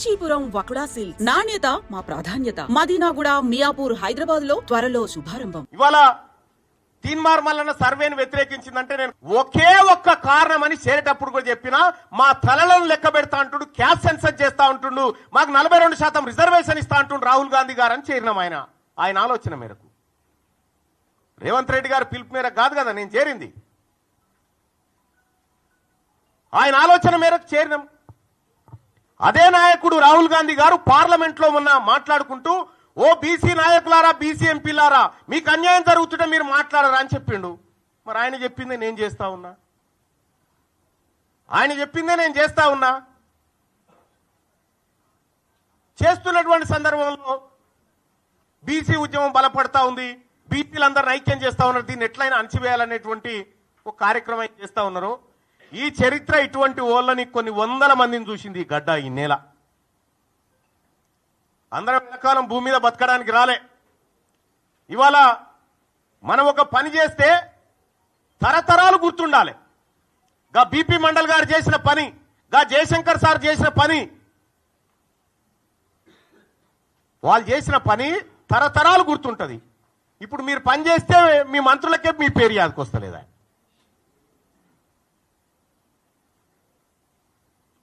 Kanchipuram వకుడా silks నాణ్యత మా ప్రాధాన్యత. మదీనాగూడ, మియాపూర్, హైదరాబాద్ లో త్వరలో శుభారంభం. ఇవాళ తీన్మార్ మల్లన్న సర్వేను వ్యతిరేకించిందంటే నేను ఒకే ఒక్క కారణం అని చేరేటప్పుడు కూడా చెప్పినా, మా తలలను లెక్క పెడతా అంటుండు, క్యాస్ట్ సెన్సస్ చేస్తా ఉంటుండు, మాకు 42% రిజర్వేషన్ ఇస్తా అంటుండు రాహుల్ గాంధీ గారు అని చేరినాం. ఆయన ఆలోచన మేరకు, రేవంత్ రెడ్డి గారు పిలుపు మేరకు కాదు కదా నేను చేరింది, ఆయన ఆలోచన మేరకు చేరినాం. అదే నాయకుడు రాహుల్ గాంధీ గారు పార్లమెంట్ లో మొన్న మాట్లాడుకుంటూ, ఓ బీసీ నాయకులారా, బీసీ ఎంపీలారా, మీకు అన్యాయం జరుగుతుంటే మీరు మాట్లాడరా అని చెప్పిండు. మరి ఆయన చెప్పిందే నేను చేస్తా ఉన్నా, ఆయన చెప్పిందే నేను చేస్తా ఉన్నా. చేస్తున్నటువంటి సందర్భంలో బీసీ ఉద్యమం బలపడతా ఉంది, బీసీలందరూ ఐక్యం చేస్తా ఉన్నారు, దీన్ని ఎట్లయినా అణచివేయాలనేటువంటి ఒక కార్యక్రమం చేస్తా ఉన్నారు. ఈ చరిత్ర ఇటువంటి ఓళ్ళని కొన్ని వందల మందిని చూసింది ఈ గడ్డ, ఈ నేల. అందరం ఎంతకాలం భూమి మీద బతకడానికి రాలే. ఇవాళ మనం ఒక పని చేస్తే తరతరాలు గుర్తుండాలి. గా బీపీ మండల్ గారు చేసిన పని, గా జయశంకర్ సార్ చేసిన పని, వాళ్ళు చేసిన పని తరతరాలు గుర్తుంటది. ఇప్పుడు మీరు పని చేస్తే మీ మంత్రులకే మీ పేరు యాదకొస్తలేదా?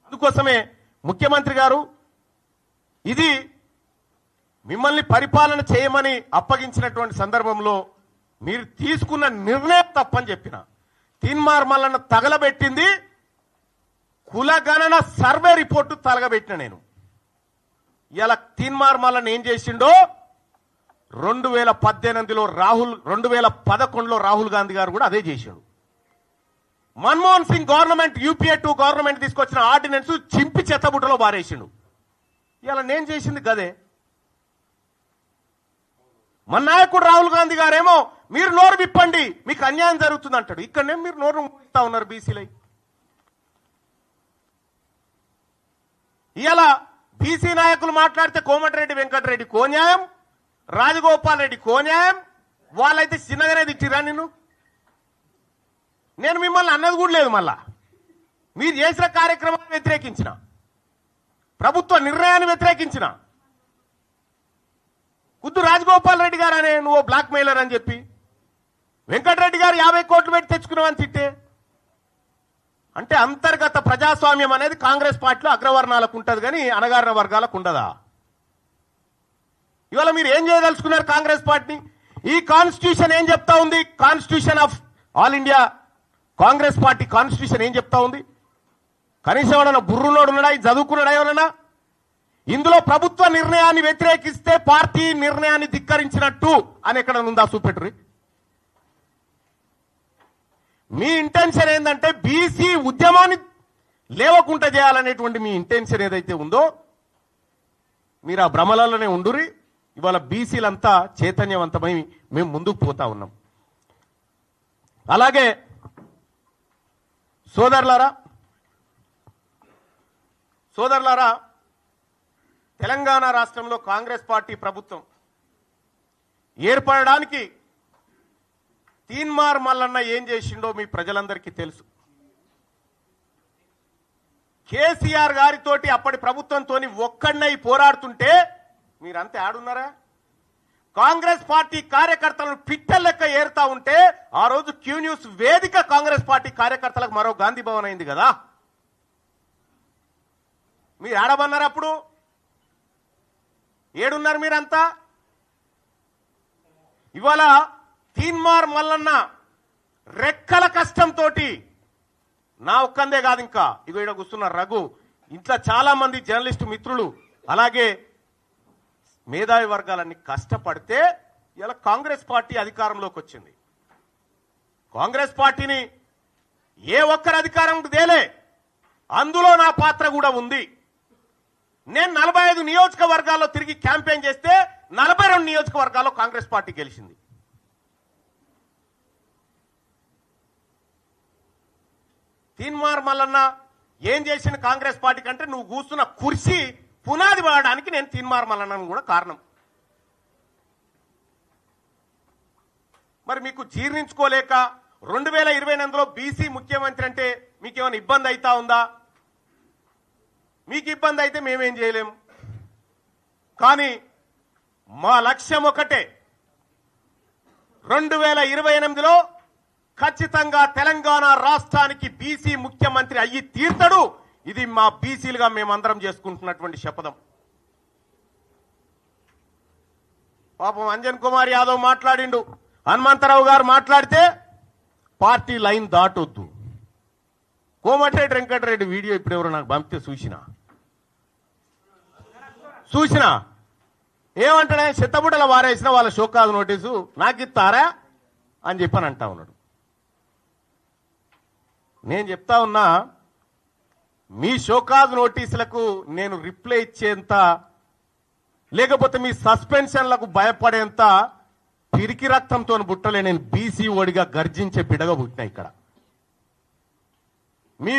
అందుకోసమే ముఖ్యమంత్రి గారు ఇది మిమ్మల్ని పరిపాలన చేయమని అప్పగించినటువంటి సందర్భంలో మీరు తీసుకున్న నిర్ణయం తప్పని చెప్పిన. తీన్మార్ మల్లన్న తగలబెట్టింది కులగణన సర్వే రిపోర్టు తగలబెట్టిన నేను. ఇలా తీన్మార్ మల్లన్న ఏం చేసిండో 2018లో 2011లో రాహుల్ గాంధీ గారు కూడా అదే చేసిండు. Manmohan Singh government, UPA 2 government తీసుకొచ్చిన ఆర్డినెన్స్ చింపి చెత్తబుట్టలో బారేసిండు. ఇలా నేను చేసింది గదే. మన నాయకుడు రాహుల్ గాంధీ గారేమో మీరు నోరు విప్పండి మీకు అన్యాయం జరుగుతుంది అంటాడు. ఇక్కడనే మీరు నోరు ఇస్తా ఉన్నారు బీసీలై. ఇలా బీసీ నాయకులు మాట్లాడితే కోమటిరెడ్డి వెంకటరెడ్డి కోన్యాయం, రాజగోపాల్ రెడ్డి కోన్యాయం, వాళ్ళైతే చిన్నగానే తిట్టిరా నిన్ను. నేను మిమ్మల్ని అన్నది కూడా లేదు. మళ్ళా మీరు చేసిన కార్యక్రమాన్ని వ్యతిరేకించిన, ప్రభుత్వ నిర్ణయాన్ని వ్యతిరేకించిన. కుద్దు రాజగోపాల్ రెడ్డి గారు అనే నువ్వు బ్లాక్ మెయిలర్ అని చెప్పి, వెంకటరెడ్డి గారు 50 కోట్లు పెట్టి తెచ్చుకున్నావని తిట్టే. అంటే అంతర్గత ప్రజాస్వామ్యం అనేది కాంగ్రెస్ పార్టీలో అగ్రవర్ణాలకు ఉంటుంది కానీ అణగారిన వర్గాలకు ఉండదా? ఇవాళ మీరు ఏం చేయదలుచుకున్నారు కాంగ్రెస్ పార్టీని? ఈ కాన్స్టిట్యూషన్ ఏం చెప్తా ఉంది? Constitution of all India Congress party constitution ఏం చెప్తా ఉంది? కనీసం ఎవడన్నా బుర్రునోడు ఉన్నాడా? చదువుకున్నాడా ఎవరన్నా? ఇందులో ప్రభుత్వ నిర్ణయాన్ని వ్యతిరేకిస్తే పార్టీ నిర్ణయాన్ని ధిక్కరించినట్టు అని ఎక్కడ ఉందా? చూపెట్టుర్రి. మీ ఇంటెన్షన్ ఏంటంటే బీసీ ఉద్యమాన్ని లేవకుండా చేయాలనేటువంటి మీ ఇంటెన్షన్ ఏదైతే ఉందో మీరు ఆ భ్రమలలోనే ఉండుర్రి. ఇవాళ బీసీలంతా చైతన్యవంతమై మేము ముందుకు పోతా ఉన్నాం. అలాగే సోదరులారా, తెలంగాణ రాష్ట్రంలో కాంగ్రెస్ పార్టీ ప్రభుత్వం ఏర్పడడానికి తీన్మార్ మల్లన్న ఏం చేసిండో మీ ప్రజలందరికీ తెలుసు. కేసీఆర్ గారితోటి అప్పటి ప్రభుత్వంతో ఒక్కడినై పోరాడుతుంటే మీరంతా ఆడున్నారా? కాంగ్రెస్ పార్టీ కార్యకర్తలను పిట్టల లెక్క ఏరుతా ఉంటే ఆ రోజు క్యూ న్యూస్ వేదిక కాంగ్రెస్ పార్టీ కార్యకర్తలకు మరో గాంధీ భవన్ అయింది కదా. మీరు ఆడమన్నారు. అప్పుడు ఏడున్నారు మీరంతా? ఇవాళ తీన్మార్ మల్లన్న రెక్కల కష్టంతో నా ఒక్కందే కాదు, ఇంకా ఇగో ఇక్కడ కూర్చున్న రఘు, ఇంట్లో చాలా మంది జర్నలిస్టు మిత్రులు, అలాగే మేధావి వర్గాలన్నీ కష్టపడితే ఇలా కాంగ్రెస్ పార్టీ అధికారంలోకి వచ్చింది. కాంగ్రెస్ పార్టీని ఏ ఒక్కరు అధికారం తేలే, అందులో నా పాత్ర కూడా ఉంది. నేను 45 నియోజకవర్గాల్లో తిరిగి క్యాంపెయిన్ చేస్తే 42 నియోజకవర్గాల్లో కాంగ్రెస్ పార్టీ గెలిచింది. తీన్మార్ మల్లన్న ఏం చేసిన కాంగ్రెస్ పార్టీ కంటే నువ్వు కూర్చున్న కుర్చీ పునాది పడడానికి నేను తీన్మార్ మల్లన్నను కూడా కారణం. మరి మీకు జీర్ణించుకోలేక 2028లో బీసీ ముఖ్యమంత్రి అంటే మీకేమైనా ఇబ్బంది అవుతా ఉందా? మీకు ఇబ్బంది అయితే మేమేం చేయలేము. కానీ మా లక్ష్యం ఒకటే, 2028లో ఖచ్చితంగా తెలంగాణ రాష్ట్రానికి బీసీ ముఖ్యమంత్రి అయ్యి తీర్తాడు. ఇది మా బీసీలుగా మేమందరం చేసుకుంటున్నటువంటి శపథం. పాపం అంజన్ కుమార్ యాదవ్ మాట్లాడిండు, హనుమంతరావు గారు మాట్లాడితే పార్టీ లైన్ దాటొద్దు. కోమటిరెడ్డి వెంకటరెడ్డి వీడియో ఇప్పుడు ఎవరో నాకు పంపితే చూసినా ఏమంటాడే, చెత్తబుట్టల వారేసిన వాళ్ళ షోకాజ్ నోటీసు నాకు ఇస్తారా అని చెప్పని అంటా ఉన్నాడు. నేను చెప్తా ఉన్నా, మీ షోకాజ్ నోటీసులకు నేను రిప్లై ఇచ్చేంత, లేకపోతే మీ సస్పెన్షన్లకు భయపడేంత పిరికి రక్తంతో బుట్టలే. నేను బీసీ ఓడిగా గర్జించే బిడగా పుట్టినా. ఇక్కడ మీ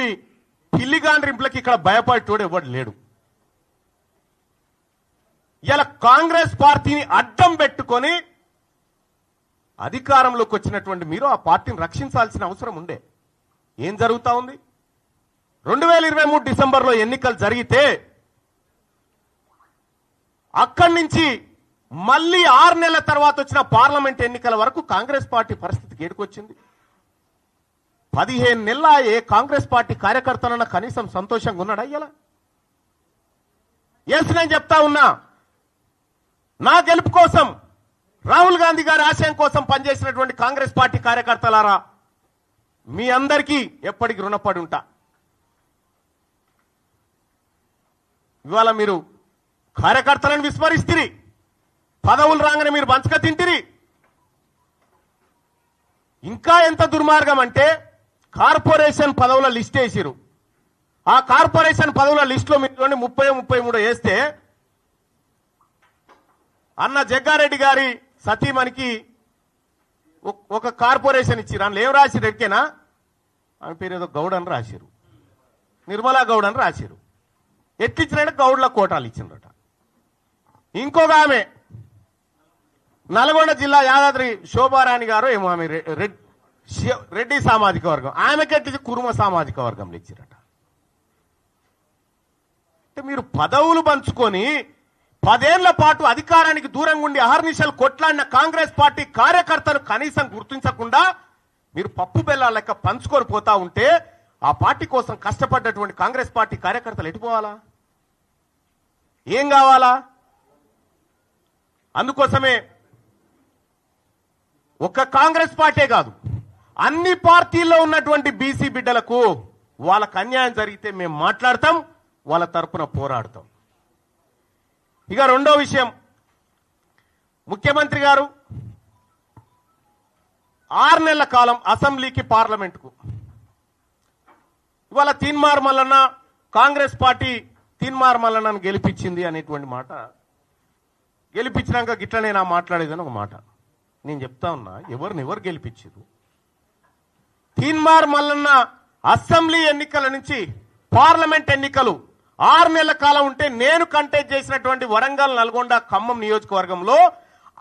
పిల్లిగాండ్రింపులకి ఇక్కడ భయపడేటోడు ఎవడు లేడు. ఇలా కాంగ్రెస్ పార్టీని అడ్డం పెట్టుకొని అధికారంలోకి వచ్చినటువంటి మీరు ఆ పార్టీని రక్షించాల్సిన అవసరం ఉండే. ఏం జరుగుతా ఉంది? 2023 డిసెంబర్లో ఎన్నికలు జరిగితే అక్కడి నుంచి మళ్ళీ 6 నెలల తర్వాత వచ్చిన పార్లమెంట్ ఎన్నికల వరకు కాంగ్రెస్ పార్టీ పరిస్థితికి ఏడుకొచ్చింది. 15 నెలల ఏ కాంగ్రెస్ పార్టీ కార్యకర్తలన్న కనీసం సంతోషంగా ఉన్నాడా? ఇలా ఎస్, నేను చెప్తా ఉన్నా, నా గెలుపు కోసం, రాహుల్ గాంధీ గారి ఆశయం కోసం పనిచేసినటువంటి కాంగ్రెస్ పార్టీ కార్యకర్తలారా, మీ అందరికీ ఎప్పటికీ రుణపడి ఉంటా. ఇవాళ మీరు కార్యకర్తలను విస్మరిస్తురి, పదవులు రాగానే మీరు పంచక తింటిరి. ఇంకా ఎంత దుర్మార్గం అంటే, కార్పొరేషన్ పదవుల లిస్ట్ వేసిరు. ఆ కార్పొరేషన్ పదవుల లిస్ట్ లో మీరు 30-33 వేస్తే అన్న జగ్గారెడ్డి గారి సతీమణికి ఒక కార్పొరేషన్ ఇచ్చిరు. అందులో ఏం రాసిరు ఎడికేనా? ఆమె పేరు ఏదో గౌడ్ అని రాసిరు, నిర్మలా గౌడ్ అని రాసిరు. ఎట్లిచ్చినట్టు గౌడ్ల కోటాలు ఇచ్చినట. ఇంకొక ఆమె నల్గొండ జిల్లా యాదాద్రి శోభారాణి గారు ఏమో, ఆమె రెడ్డి సామాజిక వర్గం, ఆమెకి ఎట్లిచ్చి కురుమ సామాజిక వర్గంలో ఇచ్చిరట. అంటే మీరు పదవులు పంచుకొని 10 ఏళ్ల పాటు అధికారానికి దూరంగా ఉండి అహర్నిశలు కొట్లాడిన కాంగ్రెస్ పార్టీ కార్యకర్తలు కనీసం గుర్తించకుండా మీరు పప్పు బెల్లాల లెక్క పంచుకొని పోతా ఉంటే, ఆ పార్టీ కోసం కష్టపడ్డటువంటి కాంగ్రెస్ పార్టీ కార్యకర్తలు ఎటుపోవాలా? ఏం కావాలా? అందుకోసమే ఒక్క కాంగ్రెస్ పార్టీ కాదు, అన్ని పార్టీల్లో ఉన్నటువంటి బీసీ బిడ్డలకు వాళ్ళకు అన్యాయం జరిగితే మేము మాట్లాడతాం, వాళ్ళ తరపున పోరాడతాం. ఇక రెండో విషయం, ముఖ్యమంత్రి గారు 6 నెలల కాలం అసెంబ్లీకి పార్లమెంటుకు, ఇవాళ తీన్మార్ మల్లన్న కాంగ్రెస్ పార్టీ తీన్మార్ మల్లన్నను గెలిపించింది అనేటువంటి మాట, గెలిపించినాక గిట్లనే నా మాట్లాడేదని ఒక మాట. నేను చెప్తా ఉన్నా, ఎవరు గెలిపించారు? తీన్మార్ మల్లన్న అసెంబ్లీ ఎన్నికల నుంచి పార్లమెంట్ ఎన్నికలు 6 నెలల కాలం ఉంటే, నేను కంటెస్ట్ చేసినటువంటి వరంగల్, నల్గొండ, ఖమ్మం నియోజకవర్గంలో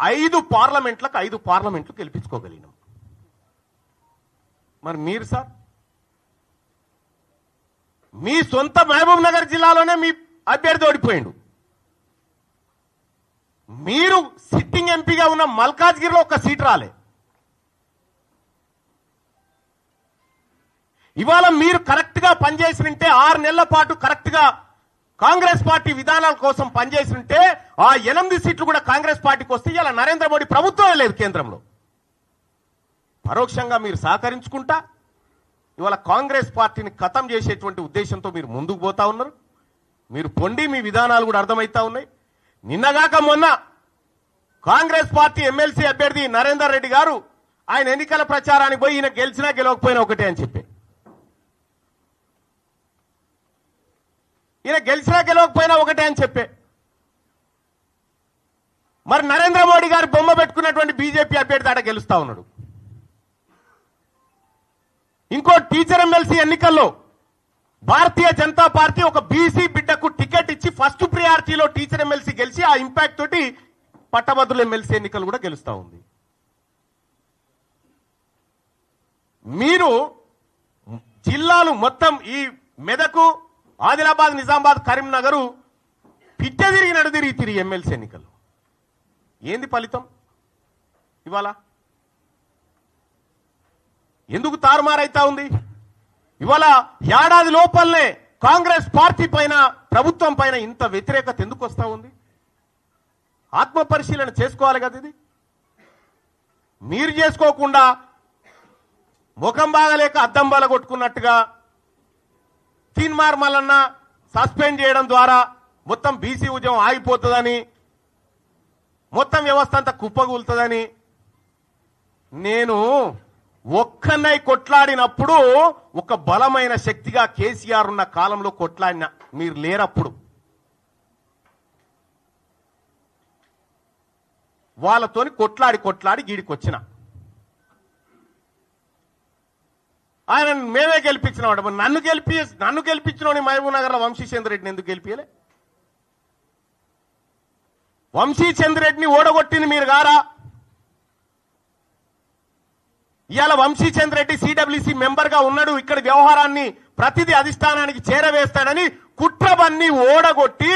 5 పార్లమెంట్లు గెలిపించుకోగలిగినాం. మరి మీరు సార్, మీ సొంత మహబూబ్ నగర్ జిల్లాలోనే మీ అభ్యర్థి ఓడిపోయిండు. మీరు సిట్టింగ్ ఎంపీగా ఉన్న మల్కాజ్గిరిలో ఒక సీట్ రాలే. ఇవాళ మీరు కరెక్ట్ గా పనిచేసినంటే, 6 నెలల పాటు కరెక్ట్ గా కాంగ్రెస్ పార్టీ విధానాల కోసం పనిచేసినంటే, ఆ 8 సీట్లు కూడా కాంగ్రెస్ పార్టీకి వస్తే ఇలా నరేంద్ర మోడీ ప్రభుత్వమే లేదు కేంద్రంలో. పరోక్షంగా మీరు సహకరించుకుంటా ఇవాళ కాంగ్రెస్ పార్టీని ఖతం చేసేటువంటి ఉద్దేశంతో మీరు ముందుకు పోతా ఉన్నారు. మీరు పొండి, మీ విధానాలు కూడా అర్థమవుతా ఉన్నాయి. నిన్నగాక మొన్న కాంగ్రెస్ పార్టీ ఎమ్మెల్సీ అభ్యర్థి నరేందర్ రెడ్డి గారు ఆయన ఎన్నికల ప్రచారానికి పోయి, ఈయన గెలిచినా గెలవకపోయినా ఒకటే అని చెప్పి, ఈయన గెలిచినా గెలవకపోయినా ఒకటే అని చెప్పే, మరి నరేంద్ర మోడీ గారు బొమ్మ పెట్టుకున్నటువంటి బీజేపీ అభ్యర్థి ఆడ గెలుస్తా ఉన్నాడు. ఇంకో టీచర్ ఎమ్మెల్సీ ఎన్నికల్లో భారతీయ జనతా పార్టీ ఒక బీసీ బిడ్డకు టికెట్ ఇచ్చి ఫస్ట్ ప్రియారిటీలో టీచర్ ఎమ్మెల్సీ గెలిచి, ఆ ఇంపాక్ట్ తోటి పట్టభద్రుల ఎమ్మెల్సీ ఎన్నికలు కూడా గెలుస్తా ఉంది. మీరు జిల్లాలు మొత్తం ఈ మెదకు, ఆదిలాబాద్, నిజామాబాద్, కరీంనగర్ పిట్ట తిరిగినట్టు తిరిగి ఎమ్మెల్సీ ఎన్నికలు. ఏంది ఫలితం ఇవాళ? ఎందుకు తారుమారైతా ఉంది? ఇవాళ ఏడాది లోపలనే కాంగ్రెస్ పార్టీ పైన, ప్రభుత్వం పైన ఇంత వ్యతిరేకత ఎందుకు వస్తా ఉంది? ఆత్మ పరిశీలన చేసుకోవాలి కదా. ఇది మీరు చేసుకోకుండా ముఖం బాగలేక అద్దం బాల కొట్టుకున్నట్టుగా తీన్మార్ మల్లన్న సస్పెండ్ చేయడం ద్వారా మొత్తం బీసీ ఉద్యమం ఆగిపోతుందని, మొత్తం వ్యవస్థ అంతా కుప్పగూలుతుందని నేను ఒక్కనై కొట్లాడినప్పుడు ఒక బలమైన శక్తిగా కేసీఆర్ ఉన్న కాలంలో కొట్లాడిన, మీరు లేరప్పుడు. వాళ్ళతోని కొట్లాడి గీడికొచ్చిన ఆయన మేమే గెలిపించినామంట. నన్ను గెలిపించిన మహబూబ్ నగర్లో వంశీచంద్ర రెడ్డిని ఎందుకు గెలిపియలే? వంశీచంద్ర రెడ్డిని ఓడగొట్టింది మీరు గారా? ఇవాళ వంశీచంద్ర రెడ్డి సిడబ్ల్యూసి మెంబర్ గా ఉన్నాడు, ఇక్కడ వ్యవహారాన్ని ప్రతిదీ అధిష్టానానికి చేరవేస్తాడని కుట్రబన్ని ఓడగొట్టి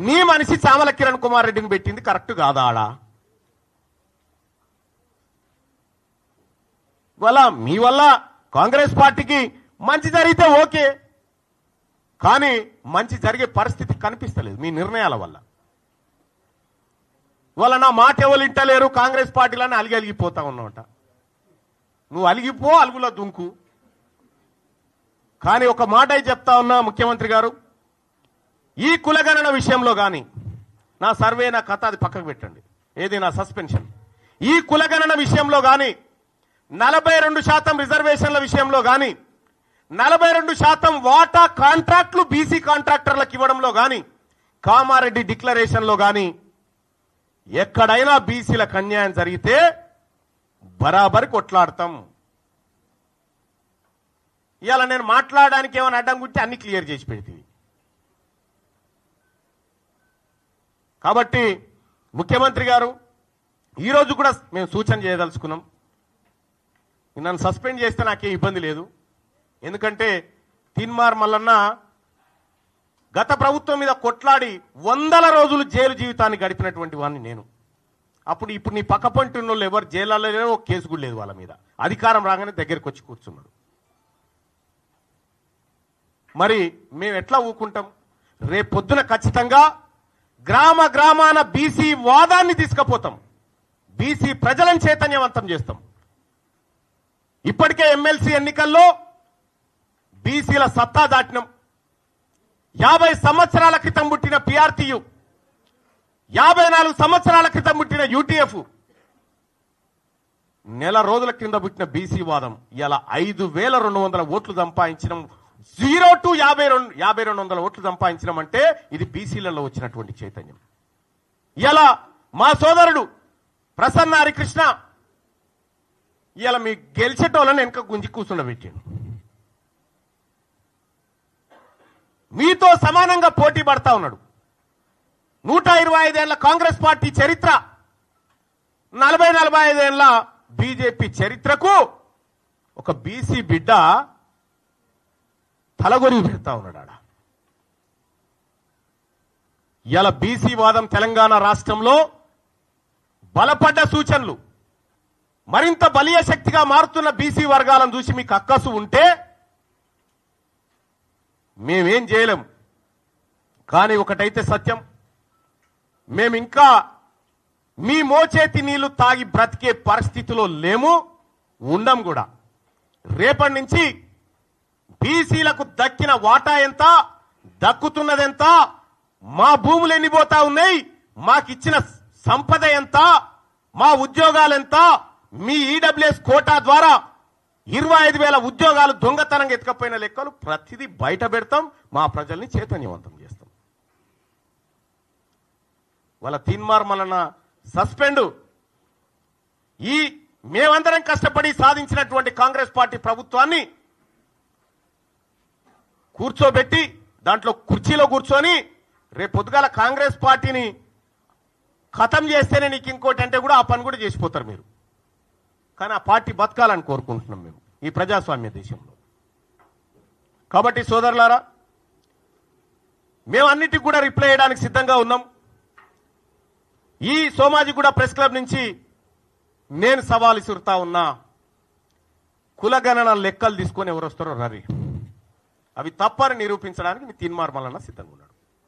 నీ మనిషి చామల కిరణ్ కుమార్ రెడ్డిని పెట్టింది కరెక్ట్ కాదా? ఆడా వల్ల మీ వల్ల కాంగ్రెస్ పార్టీకి మంచి జరిగితే ఓకే, కానీ మంచి జరిగే పరిస్థితి కనిపిస్తలేదు మీ నిర్ణయాల వల్ల. వాళ్ళ నా మాట ఎవరు ఇంటలేరు, కాంగ్రెస్ పార్టీలని అలిగిపోతా ఉన్నమాట. నువ్వు అలిగిపో, అలుగులో దుంకు. కానీ ఒక మాట చెప్తా ఉన్నా ముఖ్యమంత్రి గారు, ఈ కులగణన విషయంలో కానీ, నా సర్వే నా కథ అది పక్కకు పెట్టండి, ఏది నా సస్పెన్షన్, ఈ కులగణన విషయంలో కానీ, 42% రిజర్వేషన్ల విషయంలో కానీ, 42% వాటా కాంట్రాక్టులు బీసీ కాంట్రాక్టర్లకు ఇవ్వడంలో కానీ, కామారెడ్డి డిక్లరేషన్లో కానీ ఎక్కడైనా బీసీలకు అన్యాయం జరిగితే బరాబరి కొట్లాడతాం. ఇవాళ నేను మాట్లాడడానికి ఏమైనా అడ్డం గుంటే అన్ని క్లియర్ చేసి పెడితే. కాబట్టి ముఖ్యమంత్రి గారు ఈరోజు కూడా మేము సూచన చేయదలుచుకున్నాం. నన్ను సస్పెండ్ చేస్తే నాకేం ఇబ్బంది లేదు, ఎందుకంటే తీన్మార్ మల్లన్న గత ప్రభుత్వం మీద కొట్లాడి 100 రోజులు జైలు జీవితాన్ని గడిపినటువంటి వాడిని నేను. ఇప్పుడు నీ పక్క పంటి ఉన్న వాళ్ళు ఎవరు జైల్లో లేరో, ఒక కేసు కూడా లేదు వాళ్ళ మీద. అధికారం రాగానే దగ్గరికి వచ్చి కూర్చున్నారు. మరి మేము ఎట్లా ఊకుంటాం? రేపు పొద్దున ఖచ్చితంగా గ్రామాన బీసీ వాదాన్ని తీసుకుపోతాం, బీసీ ప్రజలను చైతన్యవంతం చేస్తాం. ఇప్పటికే ఎమ్మెల్సీ ఎన్నికల్లో బీసీల సత్తా దాటినం. 50 సంవత్సరాల క్రితం పుట్టిన పిఆర్టీయు, 54 సంవత్సరాల క్రితం పుట్టిన యూటీఎఫ్, నెల రోజుల కింద పుట్టిన బీసీ వాదం ఇలా 5200 ఓట్లు సంపాదించడం, 0 to 5200 ఓట్లు సంపాదించడం అంటే ఇది బీసీలలో వచ్చినటువంటి చైతన్యం. ఇలా మా సోదరుడు ప్రసన్న హరికృష్ణ ఇలా మీ గెలిచేటోళ్ళని వెనక గుంజి కూర్చుండబెట్టాడు. మీతో సమానంగా పోటీ పడతా ఉన్నాడు. 125 ఏళ్ల కాంగ్రెస్ పార్టీ చరిత్ర, 45 ఏళ్ల బీజేపీ చరిత్రకు ఒక బీసీ బిడ్డ తలగొరి పెడతా ఉన్నాడు ఆడ. ఇలా బీసీ వాదం తెలంగాణ రాష్ట్రంలో బలపడ్డ సూచనలు, మరింత బలీయ శక్తిగా మారుతున్న బీసీ వర్గాలను చూసి మీకు అక్కసు ఉంటే మేమేం చేయలేం. కానీ ఒకటైతే సత్యం, మేమింకా మీ మోచేతి నీళ్లు తాగి బ్రతికే పరిస్థితిలో లేము, ఉండం కూడా. రేపటి నుంచి బీసీలకు దక్కిన వాటా ఎంత, దక్కుతున్నదెంత, మా భూములు ఎన్నిపోతా ఉన్నాయి, మాకిచ్చిన సంపద ఎంత, మా ఉద్యోగాలెంత, మీ ఈడబ్ల్యూఎస్ కోటా ద్వారా 25,000 ఉద్యోగాలు దొంగతనంగా ఎత్తుకపోయిన లెక్కలు ప్రతిదీ బయట పెడతాం, మా ప్రజల్ని చైతన్యవంతం చేస్తాం. వాళ్ళ తీన్మార్ మల్లన్న సస్పెండ్, ఈ మేమందరం కష్టపడి సాధించినటువంటి కాంగ్రెస్ పార్టీ ప్రభుత్వాన్ని కూర్చోబెట్టి దాంట్లో కుర్చీలో కూర్చొని రేపు పొద్దుగాల కాంగ్రెస్ పార్టీని ఖతం చేస్తేనే నీకు ఇంకోటి అంటే కూడా ఆ పని కూడా చేసిపోతారు మీరు. కానీ ఆ పార్టీ బతకాలని కోరుకుంటున్నాం మేము ఈ ప్రజాస్వామ్య దేశంలో. కాబట్టి సోదరులారా, మేము అన్నిటికి కూడా రిప్లై చేయడానికి సిద్ధంగా ఉన్నాం. ఈ సోమాజిగూడ ప్రెస్ క్లబ్ నుంచి నేను సవాల్ ఇసురుతా ఉన్నా, కులగణన లెక్కలు తీసుకొని ఎవరు వస్తారో రరి, అవి తప్పని నిరూపించడానికి మీ తీన్మార్ మల్లన్న సిద్ధంగా ఉన్నాడు.